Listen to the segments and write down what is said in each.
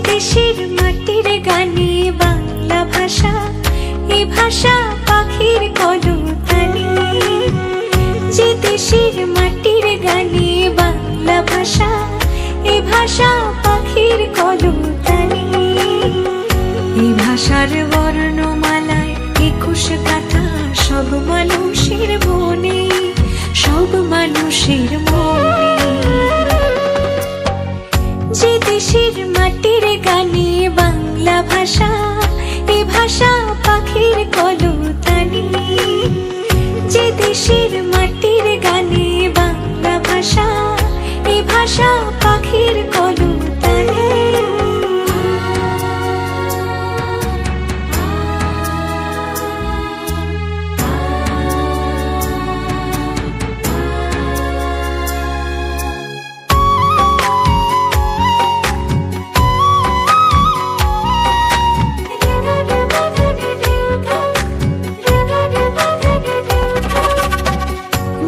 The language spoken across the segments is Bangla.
দেশের মাটির গানে বাংলা ভাষা, এ ভাষা পাখির কলতানি। যে দেশের মাটির গানে বাংলা ভাষা, এ ভাষা পাখির কলতানি। এই ভাষার বর্ণমালায় 21 গাথা, সব মানুষের মনে, সব মানুষের মনে। যে দেশের মাটির গানে বাংলা ভাষা, এ ভাষা পাখির কলতানি। যে দেশের মাটির গানে বাংলা ভাষা, এ ভাষা পাখির কলতানি।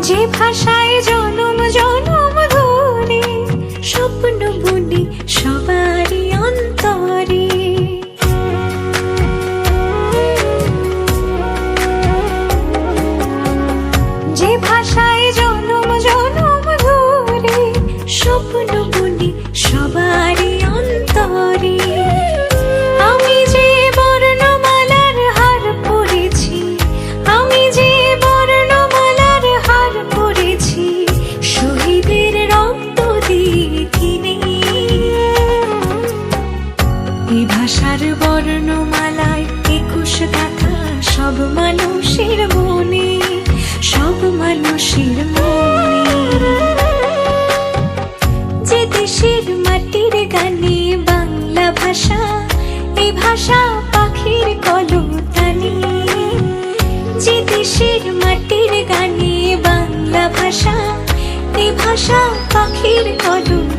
যে ভাষায় জনম জনম ধরে স্বপ্ন বুনি সবারই অন্তরে। যে ভাষায় জনম জনম ধরে স্বপ্ন বুনি সবারই অন্তরে। আমি যে বর্ণমালার হার পড়েছি, আমি যে বর্ণমালার হার পড়েছি, শহীদের রক্ত দিয়ে কিনে। এই ভাষার বর্ণমালায় 21 গাথা, সব মানুষের মনে, সব মানুষের মনে। যে দেশের মাটির গানে বাংলা ভাষা, এ ভাষা পাখির কলতানি। যে দেশের মাটির গানে বাংলা ভাষা, এ ভাষা পাখির কলতানি।